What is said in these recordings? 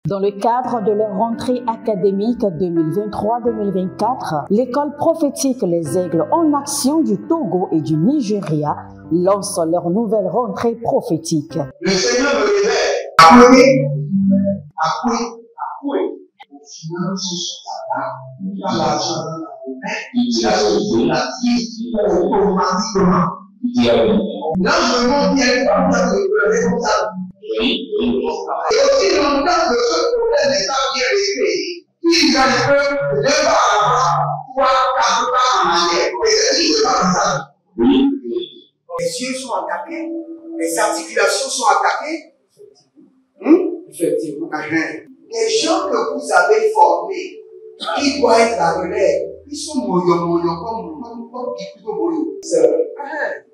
Dans le cadre de leur rentrée académique 2023-2024, l'école prophétique Les Aigles en Action du Togo et du Nigeria lance leur nouvelle rentrée prophétique. Le Seigneur me révèle. Appuyez. Au final, ce sera là. L'argent dans la vie automatiquement. Là, je me montre qu'il y a une femme qui a pleurer comme ça. Et aussi longtemps que ce problème n'est pas bien réglé, il y a un peu de pas à l'avant, 3, 4 pas en arrière. Et c'est ce pas ça. Les yeux sont attaqués, les articulations sont attaquées. Effectivement. Les gens que vous avez formés, qui doivent être la relève, ils sont moyo comme moyo. C'est vrai.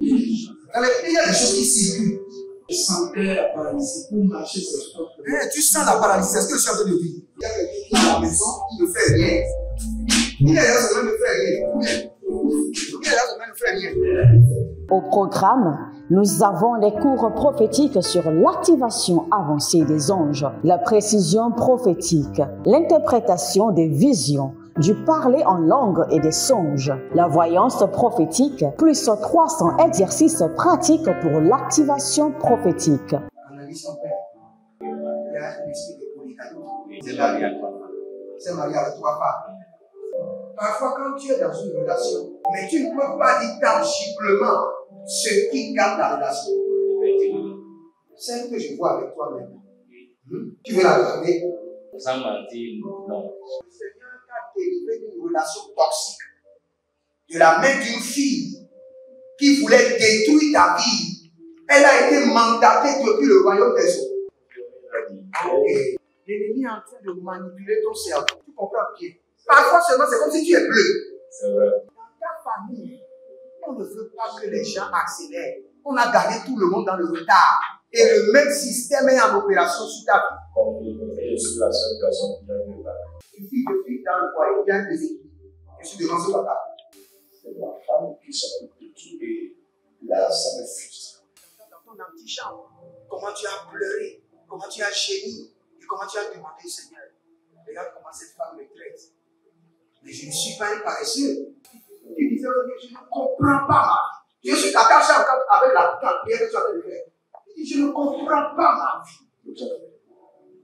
Dans les pays, il y a des choses qui circulent. Je sentais la paralysie pour marcher sur le corps. Tu sens la paralysie, c'est ce que je suis en train de dire. Il y a quelqu'un qui est à la maison, qui ne fait rien. Il est là, ça ne fait rien. Il est là, ça ne fait rien. Au programme, nous avons les cours prophétiques sur l'activation avancée des anges, la précision prophétique, l'interprétation des visions, du parler en langue et des songes, la voyance prophétique, plus 300 exercices pratiques pour l'activation prophétique. Analyse son père. Il y a un esprit de polygamie. C'est marié à 3 femmes. C'est marié à 3 femmes. Parfois, quand tu es dans une relation, mais tu ne peux pas dire tangiblement ce qui garde la relation. Celle que je vois avec toi-même. Tu veux la garder? Sans mentir, non. Le Seigneur t'a délivré d'une relation toxique. De la main d'une fille qui voulait détruire ta vie. Elle a été mandatée depuis le royaume des eaux. L'ennemi est en train de manipuler ton cerveau. Tu comprends bien? Parfois seulement, c'est comme si tu es bleu. C'est vrai. Dans ta famille, on ne veut pas que les gens accélèrent. On a gardé tout le monde dans le retard. Et le même système est en opération sur ta vie. Je suis la seule personne qui a vu ça. Une fille de fille dans le foyer, bien déséquilibrée. Je suis devant ce papa. C'est ma femme qui s'occupe de tout et là, ça me frustre. Dans ton antichambre, comment tu as pleuré, comment tu as gémi et comment tu as demandé au Seigneur. Regarde comment cette femme me traite. Mais je ne suis pas un paresseux. Tu disais, je ne comprends pas ma vie. Je suis attaché avec la prière que tu as fait de faire. Je ne comprends pas ma vie.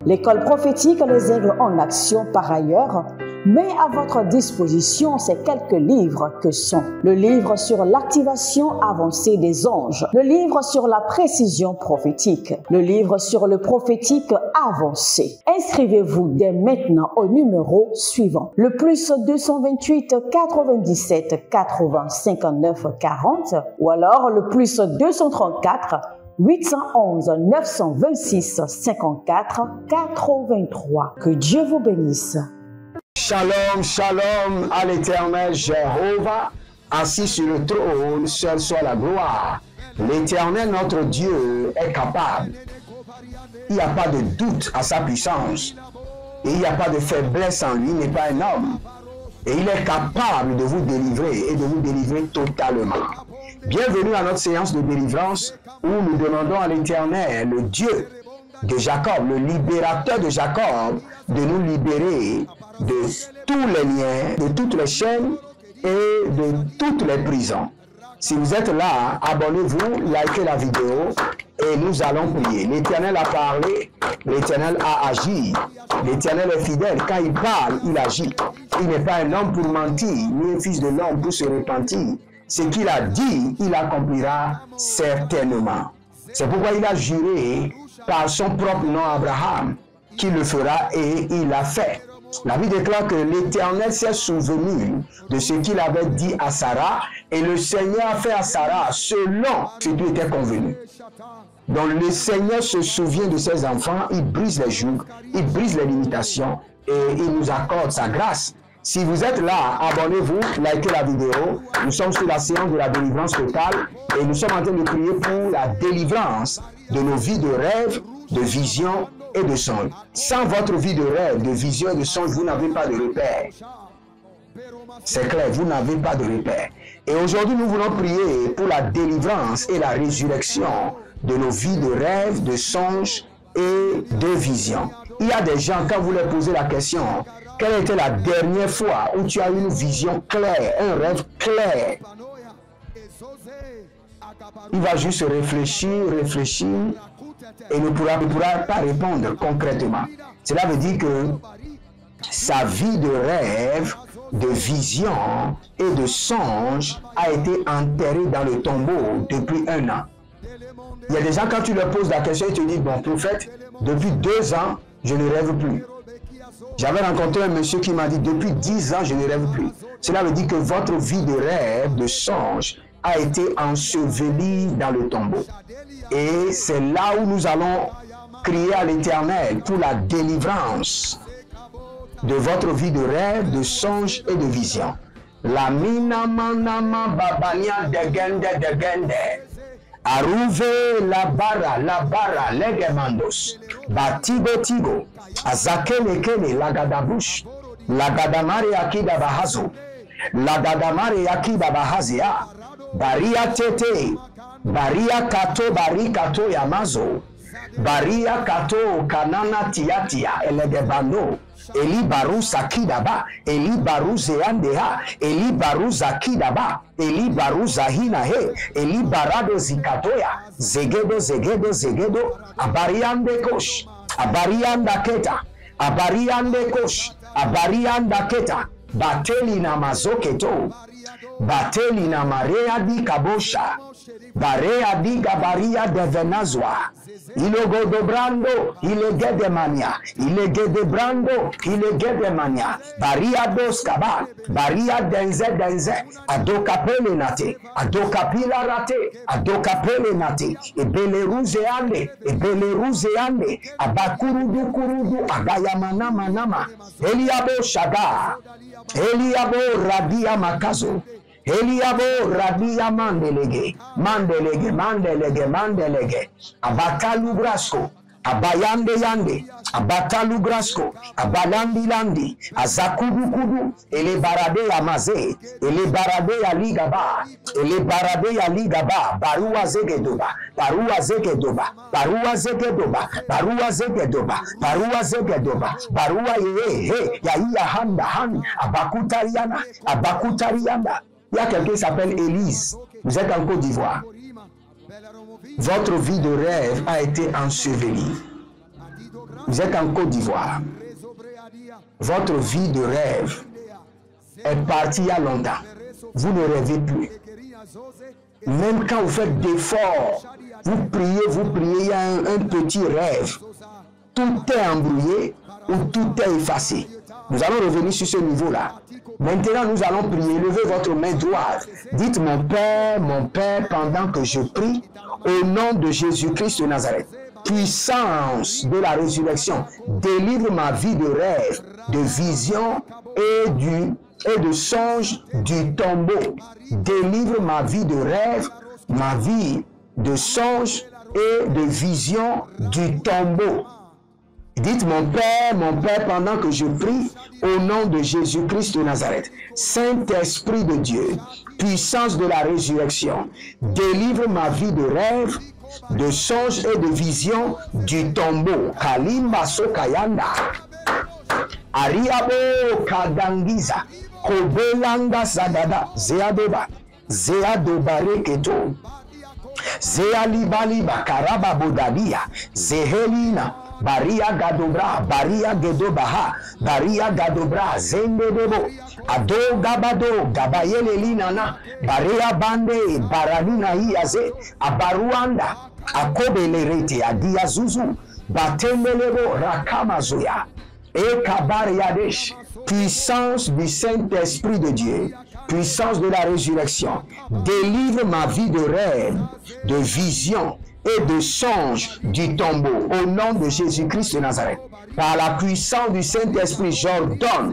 L'école prophétique Les Aigles en Action, par ailleurs, met à votre disposition ces quelques livres que sont le livre sur l'activation avancée des anges, le livre sur la précision prophétique, le livre sur le prophétique avancé. Inscrivez-vous dès maintenant au numéro suivant, le plus 228 97 80 59 40 ou alors le plus 234 811 926 54 83. Que Dieu vous bénisse. Shalom, shalom à l'Éternel Jéhovah, assis sur le trône, seul soit la gloire. L'Éternel, notre Dieu, est capable. Il n'y a pas de doute à sa puissance. Et il n'y a pas de faiblesse en lui, il n'est pas un homme. Et il est capable de vous délivrer et de vous délivrer totalement. Bienvenue à notre séance de délivrance où nous demandons à l'Éternel, le Dieu de Jacob, le libérateur de Jacob, de nous libérer de tous les liens, de toutes les chaînes et de toutes les prisons. Si vous êtes là, abonnez-vous, likez la vidéo et nous allons prier. L'Éternel a parlé, l'Éternel a agi. L'Éternel est fidèle. Quand il parle, il agit. Il n'est pas un homme pour mentir, ni un fils de l'homme pour se repentir. Ce qu'il a dit, il accomplira certainement. C'est pourquoi il a juré par son propre nom Abraham qu'il le fera et il l'a fait. La Bible déclare que l'Éternel s'est souvenu de ce qu'il avait dit à Sarah et le Seigneur a fait à Sarah selon ce qui était convenu. Donc le Seigneur se souvient de ses enfants, il brise les jougs, il brise les limitations et il nous accorde sa grâce. Si vous êtes là, abonnez-vous, likez la vidéo. Nous sommes sur la séance de la délivrance totale et nous sommes en train de prier pour la délivrance de nos vies de rêve, de vision et de songe. Sans votre vie de rêve, de vision et de songe, vous n'avez pas de repère. C'est clair, vous n'avez pas de repère. Et aujourd'hui, nous voulons prier pour la délivrance et la résurrection de nos vies de rêve, de songe et de vision. Il y a des gens, quand vous leur posez la question, quelle était la dernière fois où tu as eu une vision claire, un rêve clair? Il va juste réfléchir et ne pourra pas répondre concrètement. Cela veut dire que sa vie de rêve, de vision et de songe a été enterrée dans le tombeau depuis 1 an. Il y a des gens, quand tu leur poses la question, ils te disent, bon prophète, depuis 2 ans, je ne rêve plus. J'avais rencontré un monsieur qui m'a dit, depuis 10 ans, je ne rêve plus. Cela veut dire que votre vie de rêve, de songe, a été ensevelie dans le tombeau. Et c'est là où nous allons crier à l'Éternel pour la délivrance de votre vie de rêve, de songe et de vision. La mina manama babania degende. Arouve la barra, legemandos. Batigo tigo. Azakele kele lagadabush. Lagadamare akida bahazo. Lagadamare akida bahazia. Baria tete. Baria kato yamazo. Baria kato kanana tiatia elegebando. Eli baru sakidaba, Eli baru zeandeha, Eli baru zakidaba, Eli baru zahina he, Eli barado zikatoya, zegedo, abariande kosh, abarianda keta, abariande kosh, abarianda keta, bateli na mazoketo, bateli na marea di kabosha, barea di gabaria de venazwa. Ilogo dobrando, ilegede mania, ilegede brando, ilegede mania, baria dos kaba, baria denze, adokapele nate, adokapila rate, adokapele nate, ebele ruze ande, abakurudu, agayamana manama, Eliabo shaga, Eliabo radia makazo, Eliabo radia mandelege, abakalu brasco, abayande yande, abakalu brasco, abalandi landi, azakudu, ele barade amaze, ele barade ya ligaba, barua zegedoba, barua ye, ya handa, abakutariana. Il y a quelqu'un qui s'appelle Élise. Vous êtes en Côte d'Ivoire. Votre vie de rêve a été ensevelie. Vous êtes en Côte d'Ivoire. Votre vie de rêve est partie il y a longtemps. Vous ne rêvez plus. Même quand vous faites d'efforts, vous priez, il y a un petit rêve. Tout est embrouillé ou tout est effacé. Nous allons revenir sur ce niveau-là. Maintenant, nous allons prier. Levez votre main droite. Dites, mon Père, pendant que je prie, au nom de Jésus-Christ de Nazareth, puissance de la résurrection, délivre ma vie de rêve, de vision et de songe du tombeau. Délivre ma vie de rêve, ma vie de songe et de vision du tombeau. Dites, mon Père, pendant que je prie, au nom de Jésus-Christ de Nazareth, Saint-Esprit de Dieu, puissance de la résurrection, délivre ma vie de rêve, de songe et de vision du tombeau. Kalimba Sokayanda, Ariabo Kadangiza, Kobelanga Zadada, Zeadobare Keto, Zealibaliba Karaba Bodadia, Zehelina, Baria Gadobra, Baria Gedobaha, Baria Gadobra, Zendebo, Ado Gabado, Gabayele Linana, Baria Bande, Baranina Iaze, Abaruanda, Akobelerete, Adiazuzu, Batendelebo, Rakamazoya, Ekabariadesh, puissance du Saint-Esprit de Dieu, puissance de la résurrection, délivre ma vie de rêve, de vision et de songe du tombeau, au nom de Jésus-Christ de Nazareth. Par la puissance du Saint-Esprit, j'ordonne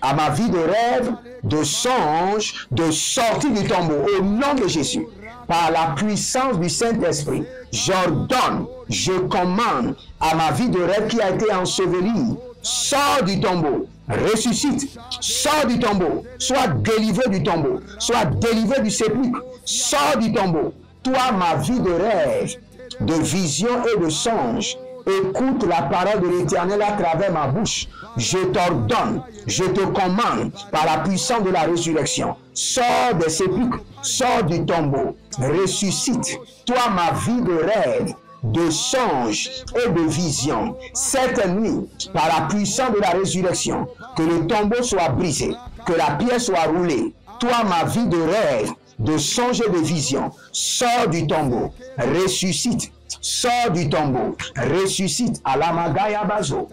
à ma vie de rêve, de songe, de sortie du tombeau, au nom de Jésus. Par la puissance du Saint-Esprit, j'ordonne, je commande à ma vie de rêve qui a été ensevelie, sors du tombeau, ressuscite, sors du tombeau, sois délivré du tombeau, sois délivré du sépulcre, sors du tombeau. Toi, ma vie de rêve, de vision et de songe, Écoute la parole de l'Éternel à travers ma bouche. Je t'ordonne, je te commande par la puissance de la résurrection. Sors des sépulcres, sors du tombeau, ressuscite. Toi, ma vie de rêve, de songe et de vision. Cette nuit, par la puissance de la résurrection, que le tombeau soit brisé, que la pierre soit roulée. Toi, ma vie de rêve, de songe et de vision, sors du tombeau, ressuscite, sors du tombeau, ressuscite. Alamagaya bazo,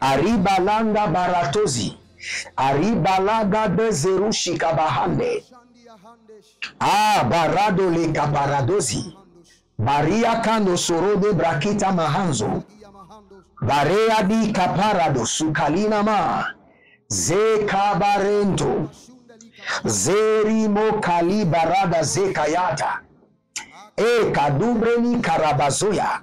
Aribalanda baratozi, Aribalaga de zerushika bahande, barado le kaparadozi, Baria kando soro de brakita mahanzo, Barea di kaparado sukalina ma, Ze kabarento, Zerimo kalibarada zekayata, kadubreni karabazoya.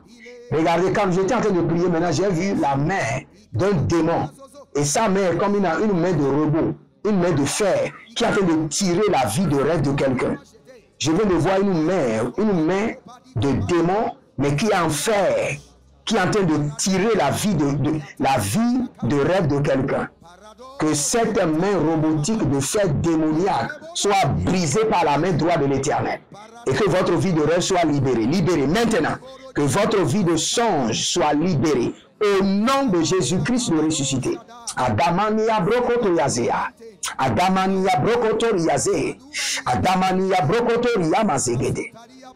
Regardez, quand j'étais en train de prier, maintenant j'ai vu la main d'un démon. Et sa main est comme une main de robot, une main de fer, qui est en train de tirer la vie de rêve de quelqu'un. Je viens de voir une main de démon, mais qui est en fer, qui est en train de tirer la vie de rêve de quelqu'un. Que cette main robotique de fer démoniaque soit brisée par la main droite de l'Éternel. Et que votre vie de rêve soit libérée. Libérée maintenant. Que votre vie de songe soit libérée. Au nom de Jésus-Christ le ressuscité. Adamania brokoto yazea. Adamania brokoto yaze. Adamania brokoto yamazegede.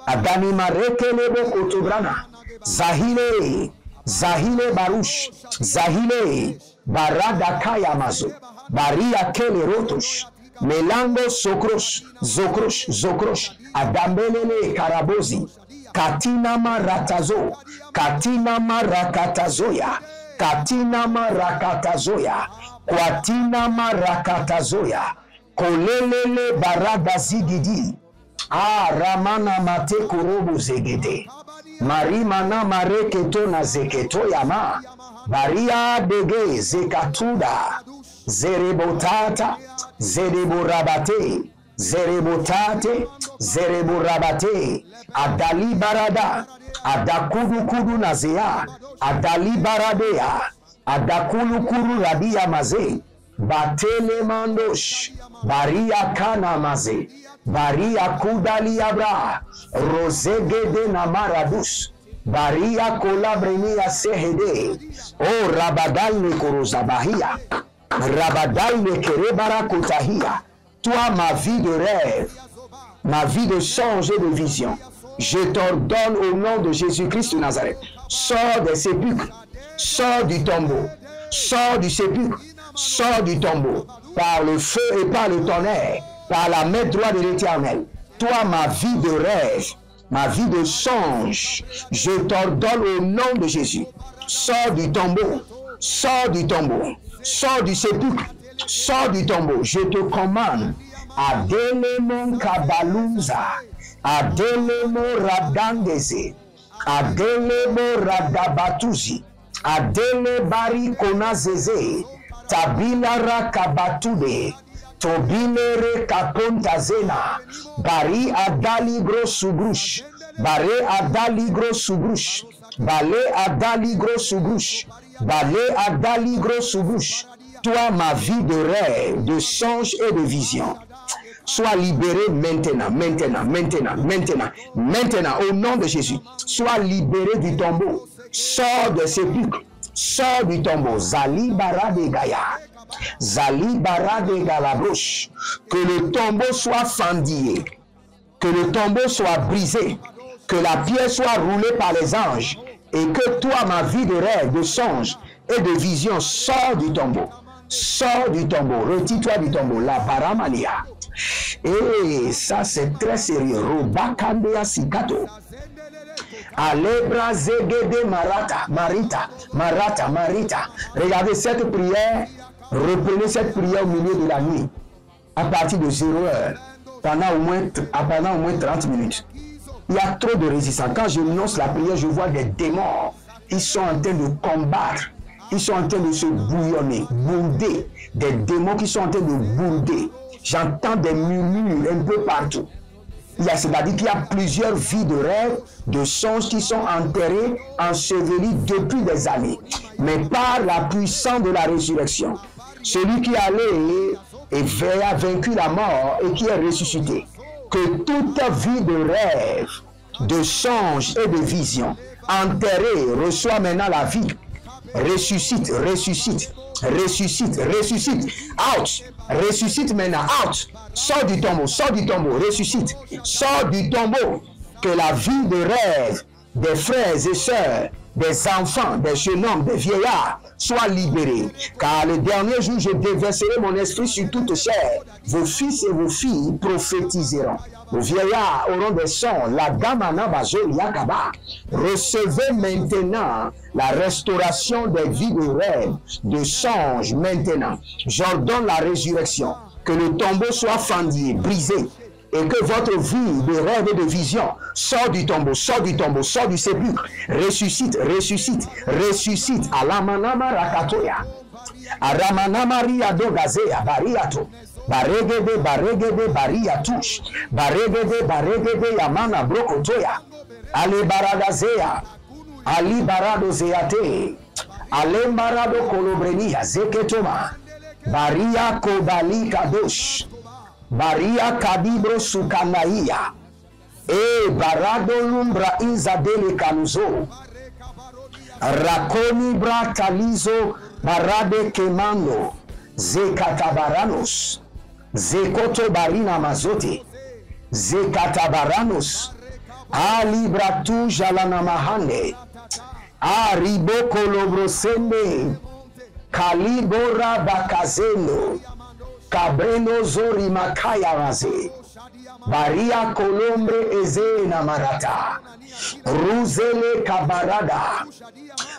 Adanima rekele bokoto brana. Zahile. Zahile barush. Zahile. Barada kayamazo. Baria kele rotosh. Melando sokrosh. Zokrosh. Zokrosh. Adambelele karabozi. Katina maratazo. Katina marakatazoya. Katina marakatazoya. Kwatina marakatazoya. Kolelele barada zigidi. Ramana mate kurobu zegede. Marimana mareketo na zeketo yama. Baria dege zekatuda. Zerebotata. Zereborabate. Zerebutate, zereburabate, adali barada, adakudu kudu nazea, adali baradea, adakulu kuru rabia maze, batele mandosh, baria kana maze, baria kudali abra, rozegede na maradus, baria kolabrenia sehede, o rabadal ne korozabahia, rabadal ne kerebara kutahia. Toi, ma vie de rêve, ma vie de songe et de vision, je t'ordonne au nom de Jésus-Christ de Nazareth. Sors des sépulcres, sors du tombeau, sors du sépulcre, sors du tombeau, par le feu et par le tonnerre, par la main droite de l'Éternel. Toi, ma vie de rêve, ma vie de songe, je t'ordonne au nom de Jésus. Sors du tombeau, sors du tombeau, sors du sépulcre. Sors du tombeau, je te commande. Adelemo kabaluza, adelemo radandeze, adelemo radabatuzi, adele bari konazeze, tabilara kabatude, tobilere kapontazena, bari adaligro subrush, bare adaligro subrush, bale adaligro subrush, bale adaligro subrush. Toi, ma vie de rêve, de songe et de vision, sois libérée maintenant, maintenant, maintenant, maintenant, maintenant, au nom de Jésus. Sois libéré du tombeau. Sors de sépulcre. Sors du tombeau. Zali barade gaya. Zali barade galabroche. Que le tombeau soit fendillé. Que le tombeau soit brisé. Que la pierre soit roulée par les anges. Et que toi, ma vie de rêve, de songe et de vision, sors du tombeau. Sors du tombeau, retire-toi du tombeau, la baramania. Et ça c'est très sérieux. Robakandea sikato. Alebra zegede marata, marita, marata, marita. Regardez cette prière, reprenez cette prière au milieu de la nuit, à partir de 0 heure, pendant au moins 30 minutes. Il y a trop de résistance. Quand je lance la prière, je vois des démons. Ils sont en train de combattre. Ils sont en train de se bouillonner, bourder. Des démons qui sont en train de bourder. J'entends des murmures un peu partout. c'est-à-dire qu'il y a plusieurs vies de rêves, de songes qui sont enterrés, ensevelis depuis des années. Mais par la puissance de la résurrection, celui qui est allé et a vaincu la mort et qui est ressuscité, que toute vie de rêve, de songes et de visions enterrés reçoit maintenant la vie. Ressuscite, ressuscite, ressuscite, ressuscite. Out. Ressuscite maintenant. Out. Sors du tombeau, ressuscite. Sors du tombeau. Que la vie de rêve des frères et sœurs, des enfants, des jeunes hommes, des vieillards soit libérée. Car le dernier jour, je déverserai mon esprit sur toute chair. Vos fils et vos filles prophétiseront. Vos vieillards auront des sons. La gamana bazo yakaba. Recevez maintenant la restauration des vies de rêve, de songes maintenant. J'ordonne la résurrection. Que le tombeau soit fendu, brisé. Et que votre vie de rêve et de vision sort du tombeau, sort du sépulcre, ressuscite, ressuscite, ressuscite. Alamanama rakatoya. Aramanama riado gazea bariato. Baregede, baregede, bariatush. Baregede, yamana brokotoya. Ali baradazea. Ali barado zeate. Ale barado kolobrenia zeketoma. Baria kobali kadosh. Maria Kadibro Sukanaia. Barado Lumbra Izadele Kanuzo. Rakoni Bra Talizo Barade Kemando. Zekatabaranos. Zekoto Barina Mazote. Zekatabaranos. Ali Bratu Jalanamahande. Aribo Kolobrosende. Kalibora Bakazeno. Cabreno Zori Makaya Raze. Baria Colombre Ezena Marata. Ruzele Kabarada.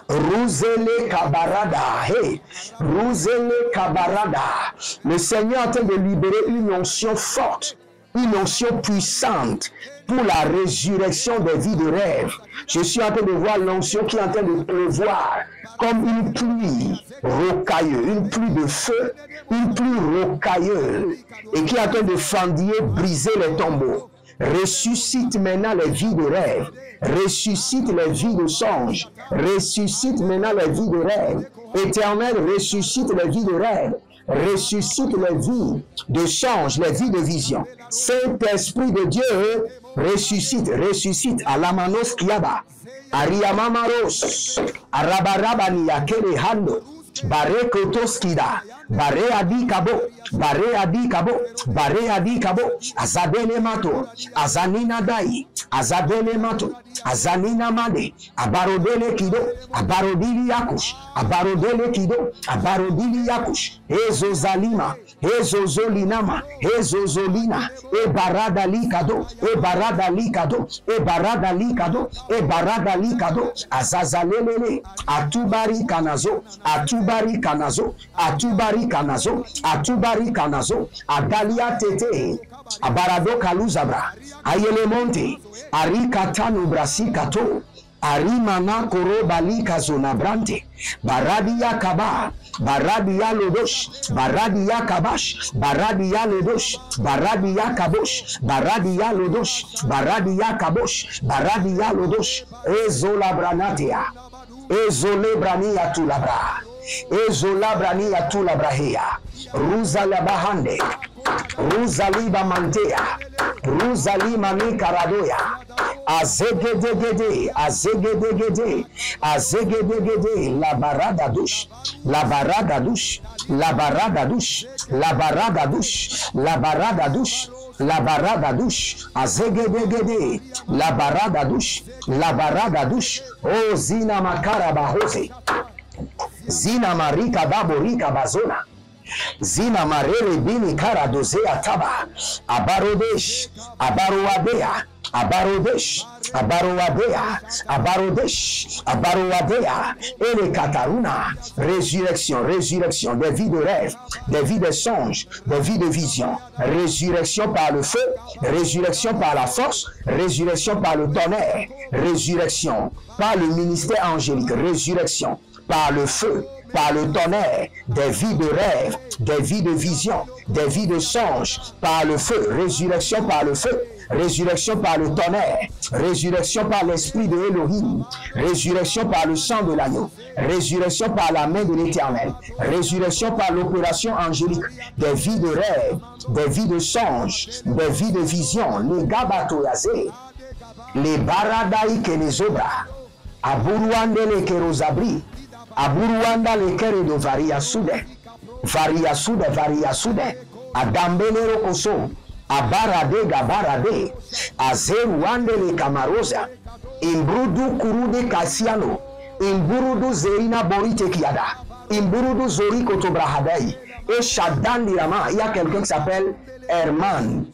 Ruzele Kabarada. Hey. Ruzele Kabarada. Le Seigneur est en train de libérer une onction forte, une onction puissante pour la résurrection des vies de rêve. Je suis en train de voir l'onction qui est en train de pleuvoir comme une pluie rocailleuse, une pluie de feu, une pluie rocailleuse, et qui est en train de fendiller, briser les tombeaux. Ressuscite maintenant les vies de rêve, ressuscite les vies de songes, ressuscite maintenant les vies de rêve. Éternel, ressuscite les vies de rêve, ressuscite les vies de songes, les vies de vision. Saint-Esprit de Dieu, ressuscite, ressuscite à la manos kiaba. Ariamamaros, Arabarabani Akele Hando, Bare Kotoskida, Bare Adikabo, Bare Adikabo, Bare Adikabo, Azadene Mato, Azanina Dai, Azadene Mato, Azanina Made, Abarodele Kido, Abarodili Yakush, Abarodele Kido, Abarodili Yakush, Ezozalima, Ezozolinama, Ezozolina, Ebarada Likado, Ebarada Likado, Ebarada Likado, Ebarada Likado, Azazalele, Atubari Kanazo, Atubari Kanazo, Atubari Kanazo, Atubari Kanazo, Adalia Tete, Abarado Kaluzabra, Ayelemonte, Arikatanu Brasikato, Arimana Korobali Kazonabrante, Baradia Kaba, Baradia Lodosh, Baradia Kabash, Baradia Lodosh, Baradia Kabosh, Baradia Lodosh, Baradia Kabosh, Baradia Lodosh, Ezola Branatia, Ezole Brania Tulabra, Ezola Brania Tulabrahea, Ruzala Bahande, Ruzaliba Mantea, Ruzalima Nikaradoya, Azegedegede, Azegedegede, Azegedegede, la barada douche, la barada douche, la barada douche, la barada douche, la barada douche, la barada douche, Azegedegede, la barada douche, la barada douche, oh Zina Makara Bahose, Zina Marika Baborika Bazona. Zina marere bini kara doze ataba. Abarodesh, Abaroadea, Abarodesh, Abaroadea, Abarodesh, Abaroadea. Et les Kataruna, résurrection, résurrection des vies de rêve, des vies de songes, des vies de vision. Résurrection par le feu, résurrection par la force, résurrection par le tonnerre, résurrection par le ministère angélique, résurrection par le feu, par le tonnerre, des vies de rêve, des vies de vision, des vies de songes, par le feu, résurrection par le feu, résurrection par le tonnerre, résurrection par l'esprit de Elohim, résurrection par le sang de l'agneau, résurrection par la main de l'Éternel, résurrection par l'opération angélique, des vies de rêve, des vies de songes, des vies de visions, les gabatoyase, les baradaï que les obras, aburuande les kerosabri, aburuanda les kere de variasude, adambelero koso, abarade gabarade, azeruande les camarosa, imbrudu kurude kasiano, imburudu zerina borite kiada, imburudu zori kotobrahadei, et shadan lirama. Il y a quelqu'un qui s'appelle Herman.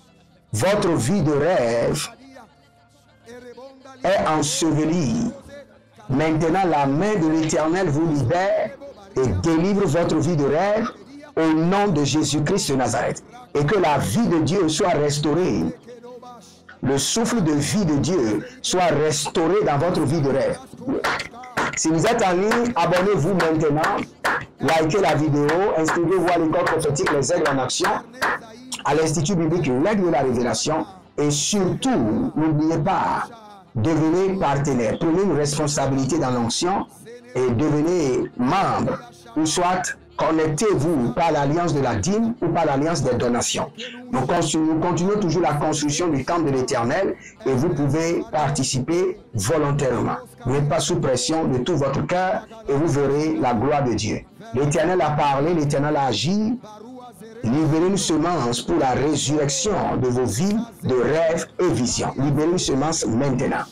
Votre vie de rêve est ensevelie. Maintenant, la main de l'Éternel vous libère et délivre votre vie de rêve au nom de Jésus-Christ de Nazareth. Et que la vie de Dieu soit restaurée. Le souffle de vie de Dieu soit restauré dans votre vie de rêve. Si vous êtes en ligne, abonnez-vous maintenant. Likez la vidéo. Inscrivez-vous à l'école prophétique Les Aigles en Action, à l'Institut biblique L'Aigle de la Révélation. Et surtout, n'oubliez pas, devenez partenaire. Prenez une responsabilité dans l'onction et devenez membre. Ou soit connectez-vous par l'alliance de la dîme ou par l'alliance des donations. Nous continuons toujours la construction du temple de l'Éternel et vous pouvez participer volontairement. Vous n'êtes pas sous pression de tout votre cœur et vous verrez la gloire de Dieu. L'Éternel a parlé, l'Éternel a agi. Libérez une semence pour la résurrection de vos vies, de rêves et visions. Libérez une semence maintenant.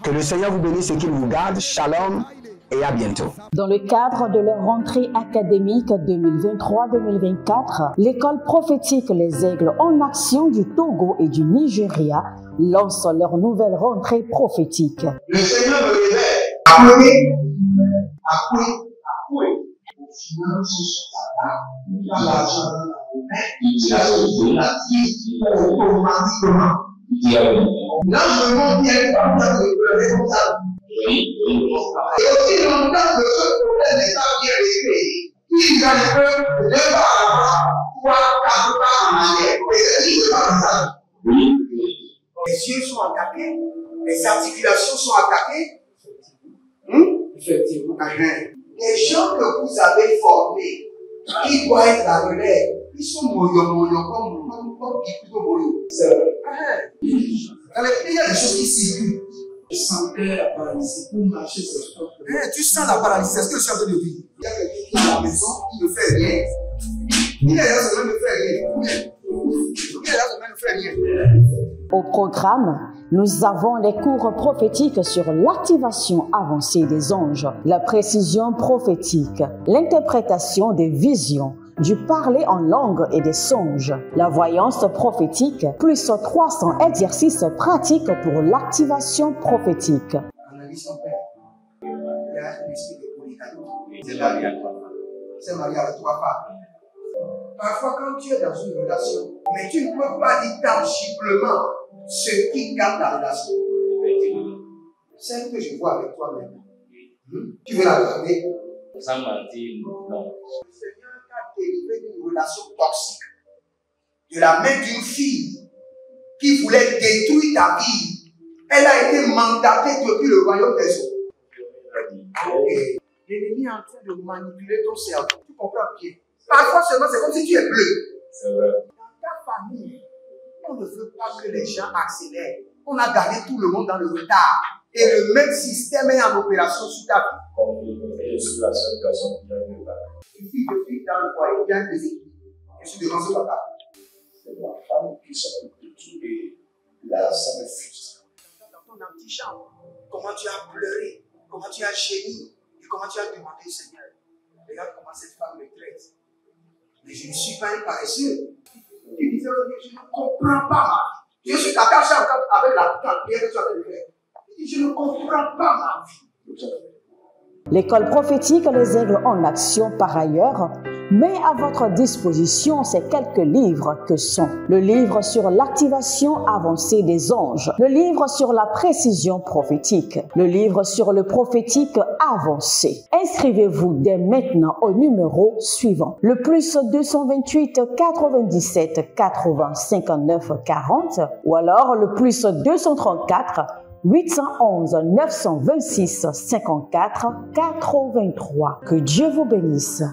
Que le Seigneur vous bénisse et qu'il vous garde. Shalom et à bientôt. Dans le cadre de leur rentrée académique 2023-2024, l'école prophétique Les Aigles en Action du Togo et du Nigeria lance leur nouvelle rentrée prophétique. Le Seigneur me révèle. Appelez. Finances, dans l'argent, il a sauvé la vie automatiquement. Là, je me montre bien comme ça, de pleurer comme ça. Et aussi longtemps que ce problème n'est pas bien réglé, il y a un peu de pas à l'avant, 3, 4 pas en arrière. Et c'est dit, c'est pas comme ça. Les yeux sont attaqués, les articulations sont attaquées. Effectivement. Les gens que vous avez formés, qui doivent être la relève, ils sont moyo comme plutôt moyo. C'est vrai. Il y a des choses qui circulent. Je sentais la paralysie pour marcher sur ce corps. Tu sens la paralysie, c'est ce que je suis en train de dire. Il y a quelqu'un qui est à la maison, qui ne fait rien. Il est là, ça ne fait rien. Il est là, ça ne fait rien. Au programme, nous avons les cours prophétiques sur l'activation avancée des anges, la précision prophétique, l'interprétation des visions, du parler en langue et des songes, la voyance prophétique, plus 300 exercices pratiques pour l'activation prophétique. Analyse son père. Il y a un esprit de polygamie. C'est marié à 3 femmes. C'est marié à 3 femmes. Parfois, quand tu es dans une relation, mais tu ne peux pas dire tangiblement ce qui garde la relation. Celle que je vois avec toi maintenant. Tu veux la garder? Sans mentir, non. Le Seigneur t'a délivré d'une relation toxique. De la main d'une fille qui voulait détruire ta vie. Elle a été mandatée depuis le royaume des eaux. Okay. L'ennemi est en train de manipuler ton cerveau. Tu comprends bien? Parfois seulement, c'est comme si tu es bleu. C'est vrai. Dans ta famille, on ne veut pas que les gens accélèrent. On a gardé tout le monde dans le retard. Et le même système est en opération sur ta vie. Comme je suis la seule personne qui a eu le Une fille de fille dans le foyer, bien déséquilibrée. Je suis devant ce papa. C'est ma femme qui s'occupe de tout et là, ça me frustre. Dans ton antichambre, comment tu as pleuré, comment tu as gémi et comment tu as demandé au Seigneur. Regarde comment cette femme me traite. Mais je ne suis pas un paresseux. Tu disais, je ne comprends pas ma vie. Je suis attaché avec la prière que tu as fait de faire. Je ne comprends pas ma vie. L'école prophétique Les Aigles en Action, par ailleurs, Mais à votre disposition, ces quelques livres que sont le livre sur l'activation avancée des anges, le livre sur la précision prophétique, le livre sur le prophétique avancé. Inscrivez-vous dès maintenant au numéro suivant. Le plus 228 97 80 59 40 ou alors le plus 234 811 926 54 83. Que Dieu vous bénisse.